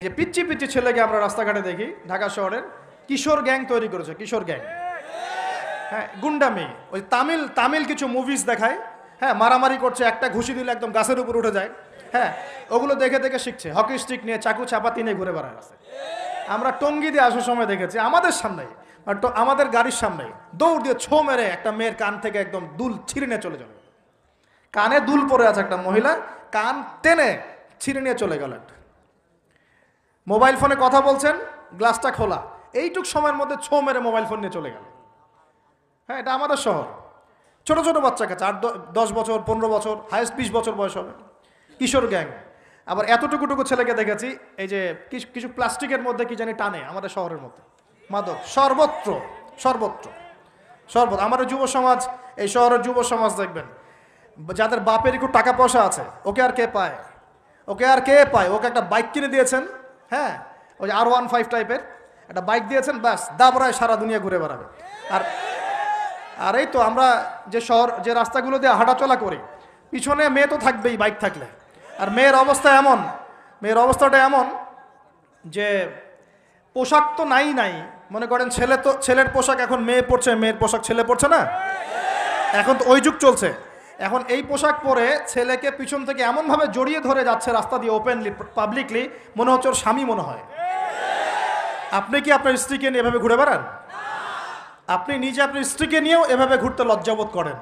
যে পিচ্ছি পিচ্ছি ছেলেকে আমরা রাস্তাঘাটে দেখি ঢাকা শহরের, কিশোর গ্যাং তৈরি করেছে, কিশোর গ্যাং। হ্যাঁ, গুন্ডামি। ওই তামিল তামিল কিছু মুভিজ দেখায়, হ্যাঁ, মারামারি করছে, একটা ঘুষি দিলে একদম গাছের উপর উঠে যায়। হ্যাঁ, ওগুলো দেখে দেখে শিখছে, হকি স্টিক নিয়ে চাকু চাপাতি নিয়ে ঘুরে বেড়ায় আছে। আমরা টঙ্গি দিয়ে আসার সময় দেখেছি আমাদের সামনেই, আমাদের গাড়ির সামনেই দৌড় দিয়ে ছো মেরে একটা মেয়ের কান থেকে একদম দুল ছিঁড়ে নিয়ে চলে যাবে। কানে দুল পরে আছে একটা মহিলা, কান টেনে ছিঁড়ে নিয়ে চলে গেল। মোবাইল ফোনে কথা বলছেন, গ্লাসটা খোলা, এইটুক সময়ের মধ্যে ছো মেরে মোবাইল ফোন নিয়ে চলে গেল। হ্যাঁ, এটা আমাদের শহর। ছোট ছোট বাচ্চা কাছে 8-10 বছর, 15 বছর, হাইস্ট 20 বছর বয়স হবে, কিশোর গ্যাং। আবার এতটুকুটুকু ছেলেকে দেখেছি এই যে কিছু প্লাস্টিকের মধ্যে কি জানি টানে আমাদের শহরের মধ্যে, মাদক সর্বত্র সর্বত্র সর্বত্র। আমাদের যুব সমাজ, এই শহরের যুব সমাজ দেখবেন, যাদের বাপের একটু টাকা পয়সা আছে, ওকে আর কে পায়, ওকে আর কে পায়। ওকে একটা বাইক কিনে দিয়েছেন, হ্যাঁ, ওই যে R15 টাইপের একটা বাইক দিয়েছেন, ব্যাস দাবরায় সারা দুনিয়া ঘুরে বেড়াবে। আর এই তো আমরা যে শহর, যে রাস্তাগুলো দিয়ে হাঁটাচলা করি, পিছনে মেয়ে তো থাকবেই বাইক থাকলে। আর মেয়ের অবস্থাটা এমন যে পোশাক তো নাই, মনে করেন ছেলের পোশাক এখন মেয়ে পরছে, মেয়ের পোশাক ছেলে পরছে না, এখন তো ওই যুগ চলছে। এখন এই পোশাক পরে ছেলেকে পিছন থেকে এমনভাবে জড়িয়ে ধরে যাচ্ছে রাস্তা দিয়ে, ওপেনলি পাবলিকলি, মনে হচ্ছে ওর স্বামী মনে হয়। আপনি কি আপনার স্ত্রীকে নিয়ে এভাবে ঘুরে বেড়ান? আপনি নিজে আপনার স্ত্রীকে নিয়েও এভাবে ঘুরতে লজ্জাবোধ করেন,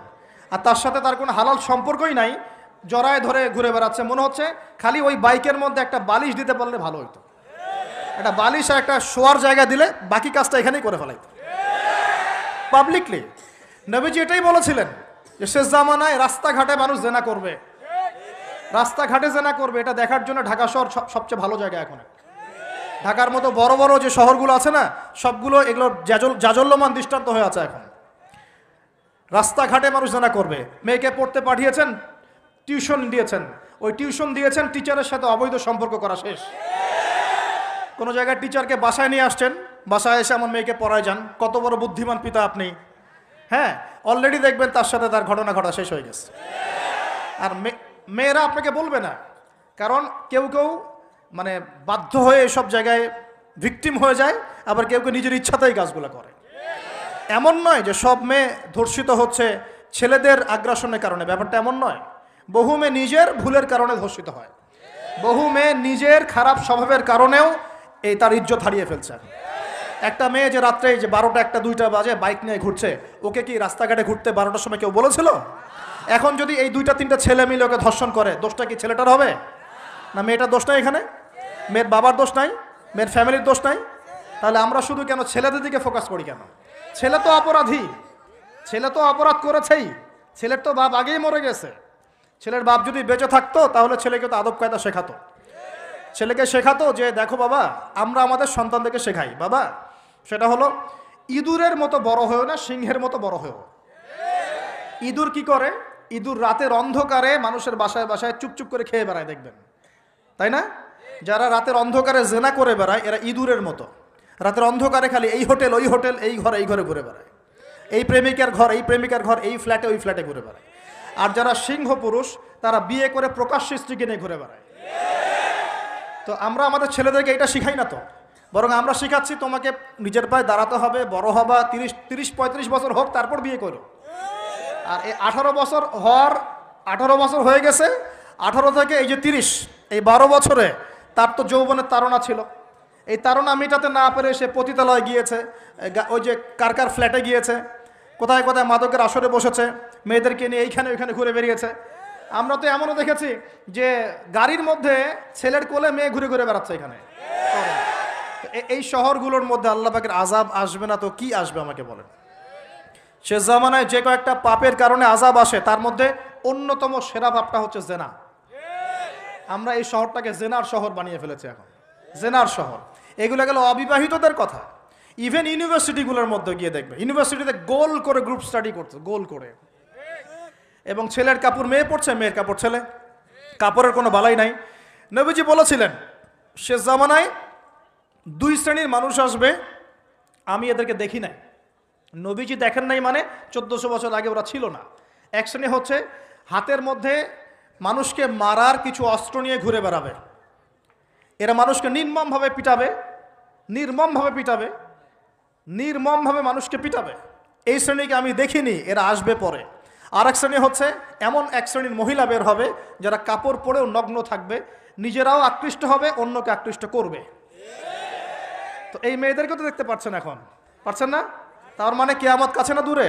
আর তার সাথে তার কোনো হালাল সম্পর্কই নাই, জড়ায় ধরে ঘুরে বেড়াচ্ছে। মনে হচ্ছে খালি ওই বাইকের মধ্যে একটা বালিশ দিতে পারলে ভালো হতো, একটা বালিশ আর একটা শোয়ার জায়গা দিলে বাকি কাজটা এখানেই করে ফেলাইত পাবলিকলি। নবীজি এটাই বলেছিলেন যে শেষ জামানায় রাস্তাঘাটে মানুষ জেনা করবে, রাস্তাঘাটে জেনা করবে। এটা দেখার জন্য ঢাকা শহর সবচেয়ে ভালো জায়গা। এখন ঢাকার মতো বড় বড় যে শহরগুলো আছে না, সবগুলো এগুলো জাজল্যমান দৃষ্টান্ত হয়ে আছে। এখন রাস্তাঘাটে মানুষ জেনা করবে। মেয়েকে পড়তে পাঠিয়েছেন, টিউশন দিয়েছেন, ওই টিউশন দিয়েছেন, টিচারের সাথে অবৈধ সম্পর্ক করা শেষ। কোনো জায়গায় টিচারকে বাসায় নিয়ে আসছেন, বাসায় এসে আমার মেয়েকে পড়ায় যান, কত বড় বুদ্ধিমান পিতা আপনি। হ্যাঁ, অলরেডি দেখবেন তার সাথে তার ঘটনা ঘটা শেষ হয়ে গেছে। আর মেয়েরা আপনাকে বলবে না, কারণ কেউ কেউ মানে বাধ্য হয়ে এসব জায়গায় ভিকটিম হয়ে যায়, আবার কেউ কেউ নিজের ইচ্ছাতেই কাজগুলো করে। এমন নয় যে সব মেয়ে ধর্ষিত হচ্ছে ছেলেদের আগ্রাসনের কারণে, ব্যাপারটা এমন নয়। বহু মেয়ে নিজের ভুলের কারণে ধর্ষিত হয়, বহু মেয়ে নিজের খারাপ স্বভাবের কারণেও তার ইজ্জত হারিয়ে ফেলছে। একটা মেয়ে যে রাত্রে যে 12টা 1টা 2টা বাজে বাইক নিয়ে ঘুরছে, ওকে কি রাস্তাঘাটে ঘুরতে 12টার সময় কেউ বলেছিল? এখন যদি এই 2টা 3টা ছেলে মিলে ওকে ধর্ষণ করে, দোষটা কি ছেলেটার হবে না মেয়েটার দোষ নাই? এখানে মেয়ের বাবার দোষ নাই, মেয়ের ফ্যামিলির দোষ নাই। তাহলে আমরা শুধু কেন ছেলেদের দিকে ফোকাস করি কেন? ছেলে তো অপরাধী, ছেলে তো অপরাধ করেছেই, ছেলের তো বাপ আগেই মরে গেছে। ছেলের বাপ যদি বেঁচে থাকতো তাহলে ছেলেকে তো আদব কায়দা শেখাতো, ছেলেকে শেখাতো যে দেখো বাবা, আমরা আমাদের সন্তানদেরকে শেখাই বাবা, সেটা হলো ইঁদুরের মতো বড় হয়েও না, সিংহের মতো বড় হয়েও। ইঁদুর কি করে? ইঁদুর রাতের অন্ধকারে মানুষের বাসায় বাসায় চুপচুপ করে খেয়ে বেড়ায়, দেখবেন তাই না? যারা রাতের অন্ধকারে জেনা করে বেড়ায়, এরা ইঁদুরের মতো। রাতের অন্ধকারে খালি এই হোটেল ওই হোটেল, এই ঘরে ঘুরে বেড়ায়, এই প্রেমিকার ঘর এই প্রেমিকার ঘর, এই ফ্ল্যাটে ওই ফ্ল্যাটে ঘুরে বেড়ায়। আর যারা সিংহ পুরুষ, তারা বিয়ে করে প্রকাশ্য স্ত্রীকে নিয়ে ঘুরে বেড়ায়। তো আমরা আমাদের ছেলেদেরকে এটা শিখাই না তো, বরং আমরা শিখাচ্ছি তোমাকে নিজের পায়ে দাঁড়াতে হবে, বড় হবা, 30-35 বছর হোক, তারপর বিয়ে করো। আর এই 18 বছর হয়ে গেছে, 18 থেকে এই যে 30, এই 12 বছরে তার তো যৌবনের তাড়না ছিল। এই তাড়না মেটাতে না পেরে সে পতিতালয়ে গিয়েছে, ওই যে কার ফ্ল্যাটে গিয়েছে, কোথায় কোথায় মাদকের আসরে বসেছে, মেয়েদেরকে নিয়ে এইখানে ওইখানে ঘুরে বেরিয়েছে। আমরা তো এমনও দেখেছি যে গাড়ির মধ্যে ছেলের কোলে মেয়ে ঘুরে ঘুরে বেড়াচ্ছে এখানে। এই শহরগুলোর মধ্যে আল্লাহ পাকের আযাব আসবে না তো কি আসবে আমাকে বলেন? শেষ জামানায় যে কয়েকটা পাপের কারণে আযাব আসে, তার মধ্যে অন্যতম সেরা পাপটা হচ্ছে জেনা। আমরা এই শহরটাকে জেনার শহর বানিয়ে ফেলেছি এখন, জেনার শহর। এগুলো গেল অবিবাহিতদের কথা। ইভেন ইউনিভার্সিটিগুলোর মধ্যে গিয়ে দেখবে, ইউনিভার্সিটিতে গোল করে গ্রুপ স্টাডি করছে, গোল করে, এবং ছেলের কাপড় মেয়ে পড়ছে, মেয়ের কাপড় ছেলে, কাপড়ের কোনো বালাই নাই। নবীজি বলেছিলেন শেষ জামানায় 2 শ্রেণীর মানুষ আসবে, আমি এদেরকে দেখি নাই। নবীজি দেখেন নাই মানে 1400 বছর আগে ওরা ছিল না। এক শ্রেণী হচ্ছে হাতের মধ্যে মানুষকে মারার কিছু অস্ত্র নিয়ে ঘুরে বেড়াবে, এরা মানুষকে নির্মমভাবে পিটাবে, নির্মমভাবে পিটাবে, নির্মমভাবে মানুষকে পিটাবে। এই শ্রেণীকে আমি দেখিনি, এরা আসবে পরে। আর এক শ্রেণী হচ্ছে এমন এক শ্রেণীর মহিলা বের হবে যারা কাপড় পরেও নগ্ন থাকবে, নিজেরাও আকৃষ্ট হবে, অন্যকে আকৃষ্ট করবে। তো এই মেয়েদেরকে তো দেখতে পাচ্ছেন এখন, পাচ্ছেন না? তার মানে কিয়ামত কাছে না দূরে?